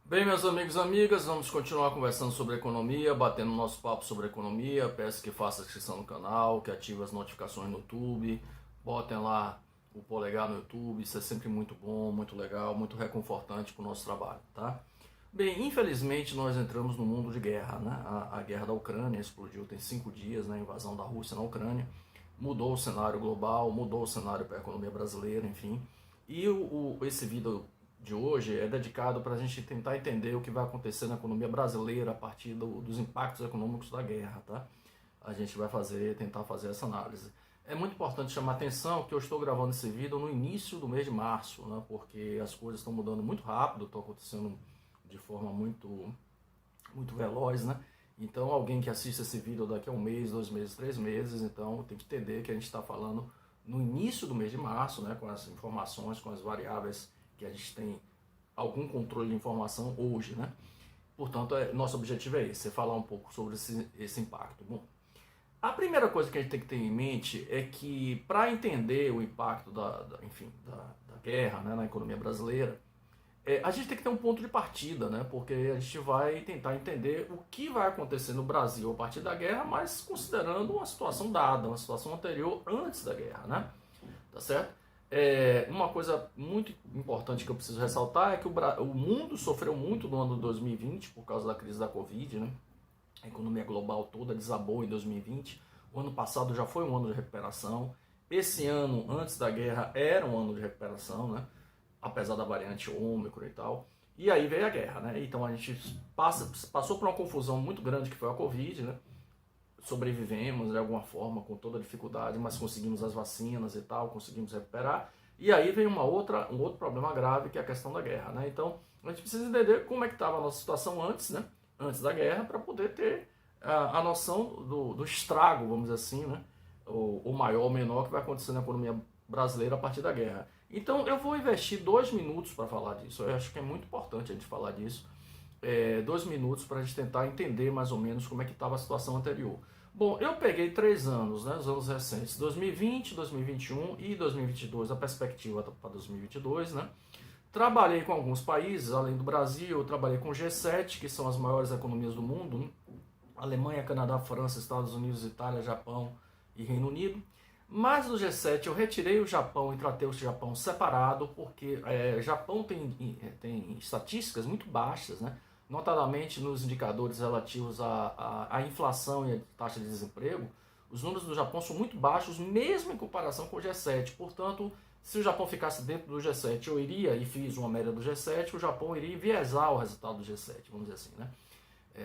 Bem, meus amigos e amigas, vamos continuar conversando sobre economia, batendo nosso papo sobre economia. Peço que faça inscrição no canal, que ative as notificações no YouTube, botem lá o polegar no YouTube, isso é sempre muito bom, muito legal, muito reconfortante para o nosso trabalho, tá? Bem, infelizmente nós entramos no mundo de guerra, né? A guerra da Ucrânia explodiu tem 5 dias, né? A invasão da Rússia na Ucrânia, mudou o cenário global, mudou o cenário para a economia brasileira, enfim. E esse vídeo de hoje é dedicado para a gente tentar entender o que vai acontecer na economia brasileira a partir dos impactos econômicos da guerra, tá? A gente vai tentar fazer essa análise. É muito importante chamar a atenção que eu estou gravando esse vídeo no início do mês de março, né? Porque as coisas estão mudando muito rápido, estão acontecendo de forma muito veloz, né? Então alguém que assiste esse vídeo daqui a um mês, 2 meses, 3 meses, então tem que entender que a gente está falando no início do mês de março, né? Com as informações, com as variáveis que a gente tem algum controle de informação hoje, né? Portanto, nosso objetivo é esse, é falar um pouco sobre esse impacto. Bom, a primeira coisa que a gente tem que ter em mente é que para entender o impacto da guerra, né, na economia brasileira, a gente tem que ter um ponto de partida, né? Porque a gente vai tentar entender o que vai acontecer no Brasil a partir da guerra, mas considerando uma situação dada, uma situação anterior antes da guerra, né? Tá certo? Uma coisa muito importante que eu preciso ressaltar é que o mundo sofreu muito no ano de 2020 por causa da crise da Covid, né? A economia global toda desabou em 2020. O ano passado já foi um ano de recuperação. Esse ano, antes da guerra, era um ano de recuperação, né? Apesar da variante Ômicron e tal. E aí veio a guerra, né? Então a gente passou por uma confusão muito grande que foi a Covid, né? Sobrevivemos de alguma forma com toda a dificuldade, mas conseguimos as vacinas e tal, conseguimos recuperar. E aí vem um outro problema grave que é a questão da guerra, né? Então a gente precisa entender como é que estava a nossa situação antes, né? Antes da guerra, para poder ter a noção do estrago, vamos dizer assim, né? O maior ou menor que vai acontecer na economia brasileira a partir da guerra. Então eu vou investir 2 minutos para falar disso. Eu acho que é muito importante a gente falar disso. 2 minutos para a gente tentar entender mais ou menos como é que estava a situação anterior. Bom, eu peguei 3 anos, né, os anos recentes, 2020, 2021 e 2022, a perspectiva para 2022, né? Trabalhei com alguns países, além do Brasil, eu trabalhei com o G7, que são as maiores economias do mundo, né? Alemanha, Canadá, França, Estados Unidos, Itália, Japão e Reino Unido. Mas do G7 eu retirei o Japão e tratei o Japão separado, porque Japão tem estatísticas muito baixas, né? Notadamente nos indicadores relativos à inflação e à taxa de desemprego. Os números do Japão são muito baixos, mesmo em comparação com o G7. Portanto, se o Japão ficasse dentro do G7, eu iria e fiz uma média do G7, o Japão iria enviesar o resultado do G7, vamos dizer assim, né?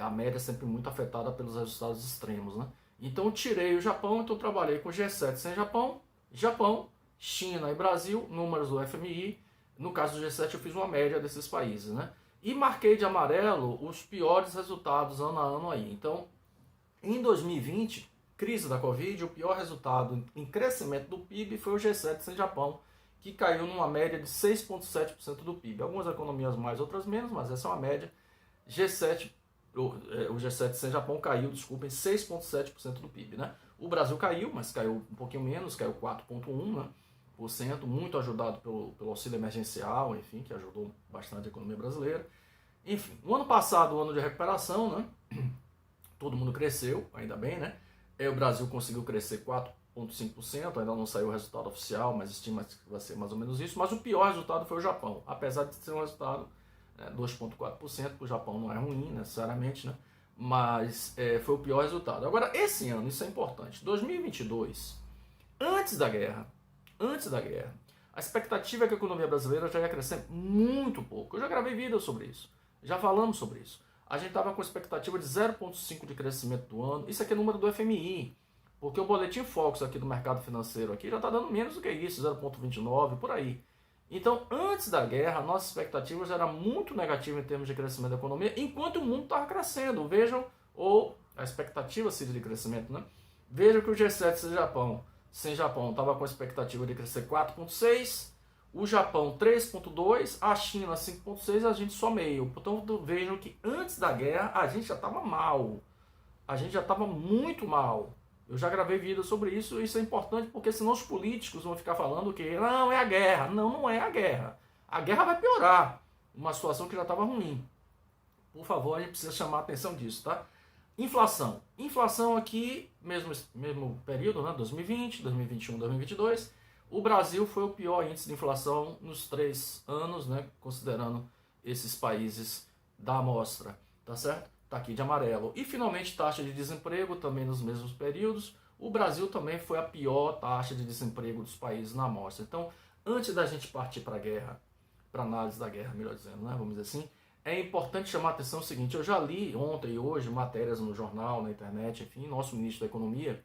A média é sempre muito afetada pelos resultados extremos, né? Então eu tirei o Japão, então eu trabalhei com G7 sem Japão, China e Brasil, números do FMI. No caso do G7 eu fiz uma média desses países, né? E marquei de amarelo os piores resultados ano a ano aí. Então, em 2020, crise da Covid, o pior resultado em crescimento do PIB foi o G7 sem Japão, que caiu numa média de 6,7% do PIB. Algumas economias mais, outras menos, mas essa é uma média. G7 o G7 sem Japão caiu, desculpem, 6,7% do PIB, né? O Brasil caiu, mas caiu um pouquinho menos, caiu 4,1%, né? Muito ajudado pelo auxílio emergencial, enfim, que ajudou bastante a economia brasileira. Enfim, o ano passado, o ano de recuperação, né? Todo mundo cresceu, ainda bem, né? O Brasil conseguiu crescer 4,5%, ainda não saiu o resultado oficial, mas estima que vai ser mais ou menos isso. Mas o pior resultado foi o Japão, apesar de ser um resultado 2,4%, o Japão não é ruim necessariamente, né? Mas foi o pior resultado. Agora, esse ano, isso é importante, 2022, antes da guerra, a expectativa é que a economia brasileira já ia crescer muito pouco. Eu já gravei vídeo sobre isso, já falamos sobre isso. A gente estava com expectativa de 0,5% de crescimento do ano, isso aqui é número do FMI, porque o boletim Focus aqui do mercado financeiro aqui já está dando menos do que isso, 0,29%, por aí. Então, antes da guerra, nossa expectativa já era muito negativa em termos de crescimento da economia, enquanto o mundo estava crescendo. Vejam, ou a expectativa seria de crescimento, né? Vejam que o G7 sem Japão estava com a expectativa de crescer 4,6%, o Japão 3,2%, a China 5,6%, a gente só meio. Portanto, vejam que antes da guerra a gente já estava mal. A gente já estava muito mal. Eu já gravei vídeo sobre isso, e isso é importante porque senão os políticos vão ficar falando que não é a guerra. Não, não é a guerra. A guerra vai piorar uma situação que já estava ruim. Por favor, a gente precisa chamar a atenção disso, tá? Inflação. Inflação aqui, mesmo período, né? 2020, 2021, 2022. O Brasil foi o pior índice de inflação nos 3 anos, né? Considerando esses países da amostra, tá certo? Tá aqui de amarelo. E finalmente taxa de desemprego também nos mesmos períodos. O Brasil também foi a pior taxa de desemprego dos países na amostra. Então, antes da gente partir para a guerra, para análise da guerra, melhor dizendo, né? Vamos dizer assim, é importante chamar a atenção o seguinte: eu já li ontem e hoje matérias no jornal, na internet, enfim, nosso ministro da Economia,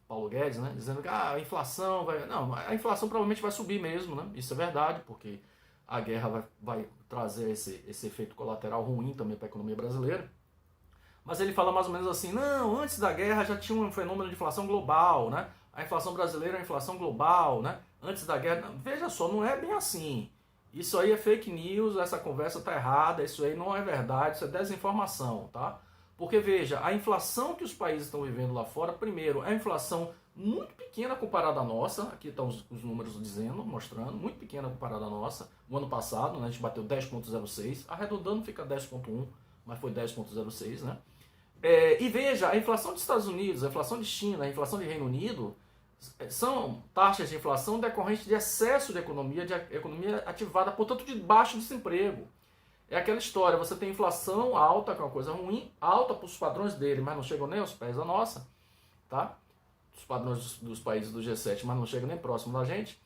Paulo Guedes, né, dizendo que a inflação vai... Não, a inflação provavelmente vai subir mesmo, né? Isso é verdade, porque a guerra vai trazer esse efeito colateral ruim também para a economia brasileira. Mas ele fala mais ou menos assim: não, antes da guerra já tinha um fenômeno de inflação global, né? A inflação brasileira é a inflação global, né? Antes da guerra... Não, veja só, não é bem assim. Isso aí é fake news, essa conversa está errada, isso aí não é verdade, isso é desinformação, tá? Porque veja, a inflação que os países estão vivendo lá fora, primeiro, é uma inflação muito pequena comparada à nossa, aqui estão os números dizendo, mostrando, muito pequena comparada à nossa. O ano passado, né, a gente bateu 10,06, arredondando fica 10,1, mas foi 10,06, né? E veja, a inflação dos Estados Unidos, a inflação de China, a inflação de Reino Unido, são taxas de inflação decorrentes de excesso de economia ativada, portanto, de baixo desemprego. É aquela história: você tem inflação alta, que é uma coisa ruim, alta para os padrões dele, mas não chegam nem aos pés da nossa, tá? Os padrões dos países do G7, mas não chegam nem próximo da gente.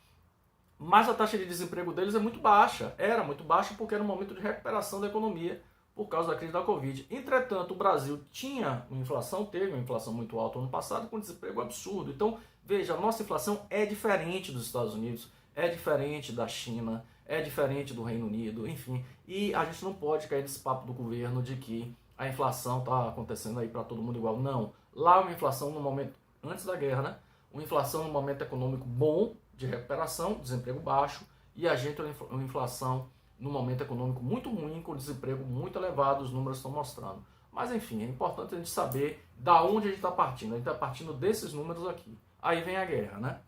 Mas a taxa de desemprego deles é muito baixa, era muito baixa porque era um momento de recuperação da economia por causa da crise da Covid. Entretanto, o Brasil tinha uma inflação, teve uma inflação muito alta no ano passado, com desemprego absurdo. Então, veja, a nossa inflação é diferente dos Estados Unidos, é diferente da China, é diferente do Reino Unido, enfim. E a gente não pode cair nesse papo do governo de que a inflação está acontecendo aí para todo mundo igual. Não. Lá uma inflação no momento, antes da guerra, né? Uma inflação no momento econômico bom, de recuperação, desemprego baixo, e a gente uma inflação no momento econômico muito ruim, com desemprego muito elevado, os números estão mostrando. Mas enfim, é importante a gente saber da onde a gente está partindo. A gente está partindo desses números aqui. Aí vem a guerra, né?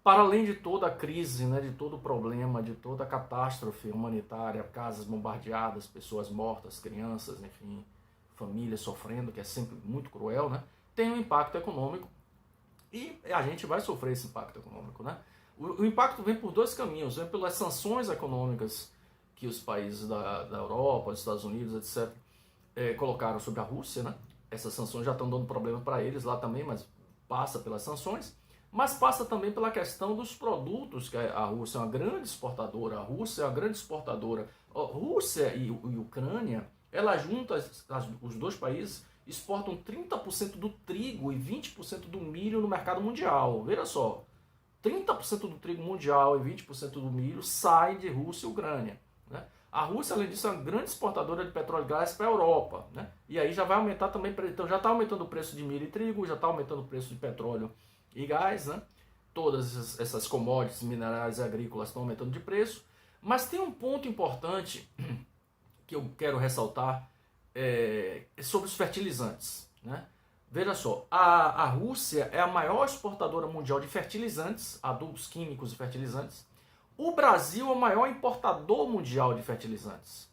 Para além de toda a crise, né, de todo o problema, de toda a catástrofe humanitária, casas bombardeadas, pessoas mortas, crianças, enfim, famílias sofrendo, que é sempre muito cruel, né? Tem um impacto econômico e a gente vai sofrer esse impacto econômico, né? O impacto vem por 2 caminhos: vem pelas sanções econômicas que os países da Europa, dos Estados Unidos, etc., colocaram sobre a Rússia, né? Essas sanções já estão dando problema para eles lá também, mas passa pelas sanções. Mas passa também pela questão dos produtos, que a Rússia é uma grande exportadora. A Rússia é uma grande exportadora. A Rússia e Ucrânia, elas juntas, os 2 países, exportam 30% do trigo e 20% do milho no mercado mundial. Veja só, 30% do trigo mundial e 20% do milho sai de Rússia e Ucrânia, né? A Rússia, além disso, é uma grande exportadora de petróleo e gás para a Europa, né? E aí já vai aumentar também, então já está aumentando o preço de milho e trigo, já está aumentando o preço de petróleo e gás, né? Todas essas commodities minerais e agrícolas estão aumentando de preço. Mas tem um ponto importante que eu quero ressaltar, sobre os fertilizantes, né? Veja só, a Rússia é a maior exportadora mundial de fertilizantes, adubos químicos e fertilizantes. O Brasil é o maior importador mundial de fertilizantes.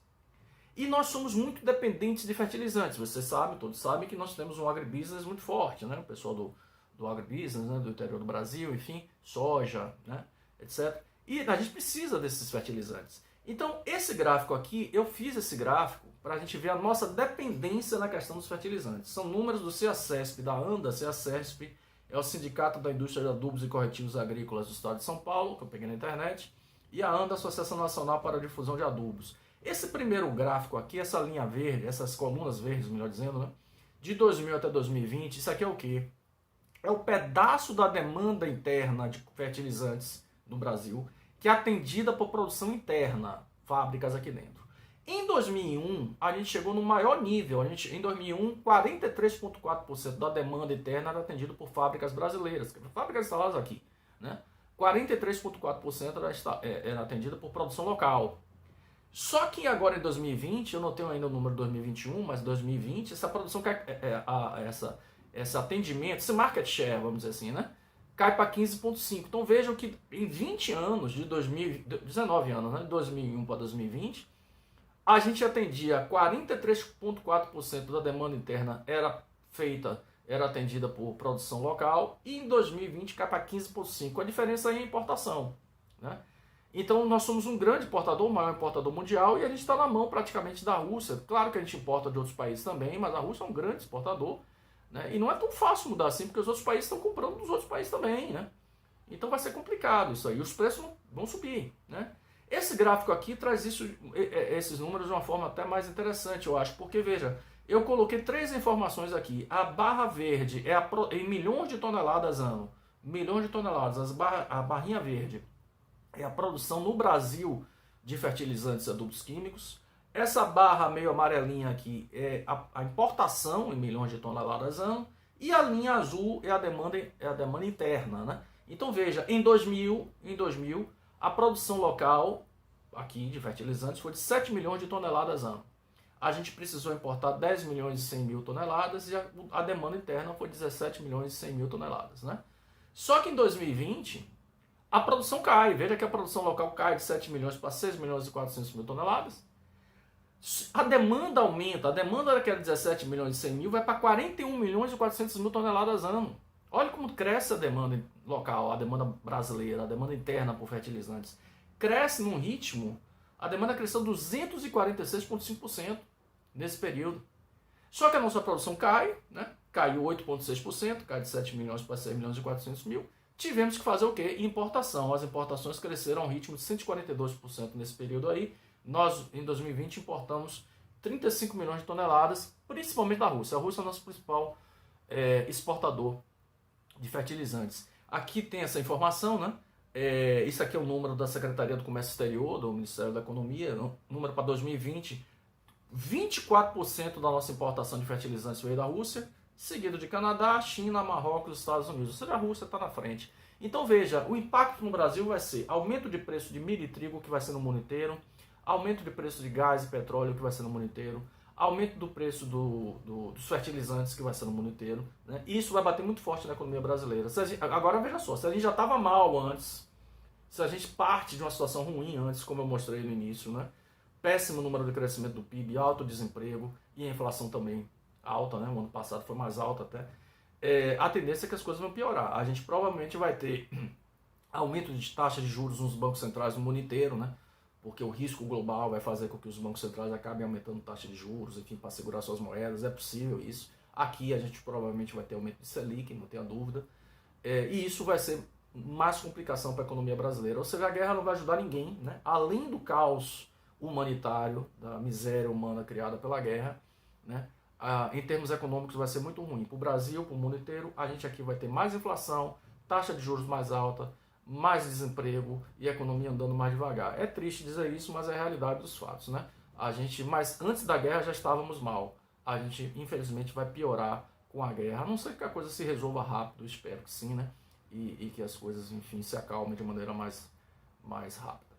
E nós somos muito dependentes de fertilizantes. Vocês sabem, todos sabem que nós temos um agribusiness muito forte, né? O pessoal do agribusiness, né? Do interior do Brasil, enfim, soja, né? Etc. E a gente precisa desses fertilizantes. Então, esse gráfico aqui, eu fiz esse gráfico para a gente ver a nossa dependência na questão dos fertilizantes. São números do CEACESP, da ANDA. CEACESP é o Sindicato da Indústria de Adubos e Corretivos Agrícolas do Estado de São Paulo, que eu peguei na internet, e a ANDA, Associação Nacional para a Difusão de Adubos. Esse primeiro gráfico aqui, essa linha verde, essas colunas verdes, melhor dizendo, né, de 2000 até 2020, isso aqui é o quê? É o pedaço da demanda interna de fertilizantes no Brasil, que é atendida por produção interna, fábricas aqui dentro. Em 2001, a gente chegou no maior nível. Em 2001, 43,4% da demanda interna era atendida por fábricas brasileiras, fábricas instaladas aqui, né? 43,4% era atendida por produção local. Só que agora em 2020, eu não tenho ainda o número de 2021, mas em 2020, essa produção, esse atendimento, esse market share, vamos dizer assim, né, cai para 15,5%. Então vejam que em 20 anos, de 19 anos, né, de 2001 para 2020, a gente atendia 43,4% da demanda interna era atendida por produção local, e em 2020 cai para 15,5%. A diferença aí é a importação, né? Então nós somos um grande importador, o maior importador mundial, e a gente está na mão praticamente da Rússia. Claro que a gente importa de outros países também, mas a Rússia é um grande exportador, né? E não é tão fácil mudar assim, porque os outros países estão comprando dos outros países também, né? Então vai ser complicado isso aí, os preços vão subir, né? Esse gráfico aqui traz esses números de uma forma até mais interessante, eu acho, porque veja, eu coloquei 3 informações aqui. A barra verde é em milhões de toneladas ano, milhões de toneladas. A barrinha verde é a produção no Brasil de fertilizantes e adubos químicos. Essa barra meio amarelinha aqui é a importação em milhões de toneladas ano, e a linha azul é a demanda interna, né? Então veja, em 2000 a produção local aqui de fertilizantes foi de 7 milhões de toneladas ano. A gente precisou importar 10 milhões e 100 mil toneladas e a demanda interna foi 17 milhões e 100 mil toneladas, né? Só que em 2020 a produção cai. Veja que a produção local cai de 7 milhões para 6 milhões e 400 mil toneladas. A demanda aumenta. A demanda daquela 17 milhões e 100 mil vai para 41 milhões e 400 mil toneladas ano. Olha como cresce a demanda local, a demanda brasileira, a demanda interna por fertilizantes. Cresce num ritmo, a demanda cresceu 246,5% nesse período. Só que a nossa produção cai, né? Caiu 8,6%, cai de 7 milhões para 6 milhões e 400 mil. Tivemos que fazer o quê? Importação. As importações cresceram a um ritmo de 142% nesse período aí. Nós, em 2020, importamos 35 milhões de toneladas, principalmente da Rússia. A Rússia é o nosso principal exportador de fertilizantes. Aqui tem essa informação, né? Isso aqui é o número da Secretaria do Comércio Exterior, do Ministério da Economia, número para 2020. 24% da nossa importação de fertilizantes veio da Rússia, seguido de Canadá, China, Marrocos e Estados Unidos. Ou seja, a Rússia está na frente. Então veja, o impacto no Brasil vai ser aumento de preço de milho e trigo, que vai ser no mundo inteiro, aumento de preço de gás e petróleo, que vai ser no mundo inteiro, aumento do preço dos fertilizantes, que vai ser no mundo inteiro, né? E isso vai bater muito forte na economia brasileira. Agora veja só, se a gente já estava mal antes, se a gente parte de uma situação ruim antes, como eu mostrei no início, né? Péssimo número de crescimento do PIB, alto desemprego e a inflação também alta, né? O ano passado foi mais alta até. A tendência é que as coisas vão piorar. A gente provavelmente vai ter aumento de taxa de juros nos bancos centrais no mundo inteiro, né? Porque o risco global vai fazer com que os bancos centrais acabem aumentando taxa de juros, enfim, para segurar suas moedas. É possível isso. Aqui a gente provavelmente vai ter aumento de Selic, não tenha dúvida. E isso vai ser mais complicação para a economia brasileira. Ou seja, a guerra não vai ajudar ninguém, né? Além do caos humanitário, da miséria humana criada pela guerra, né? Em termos econômicos vai ser muito ruim. Para o Brasil, para o mundo inteiro, a gente aqui vai ter mais inflação, taxa de juros mais alta, mais desemprego e a economia andando mais devagar. É triste dizer isso, mas é a realidade dos fatos, né? Mas antes da guerra já estávamos mal. A gente, infelizmente, vai piorar com a guerra, a não ser que a coisa se resolva rápido, espero que sim, né? E que as coisas, enfim, se acalmem de maneira mais rápida.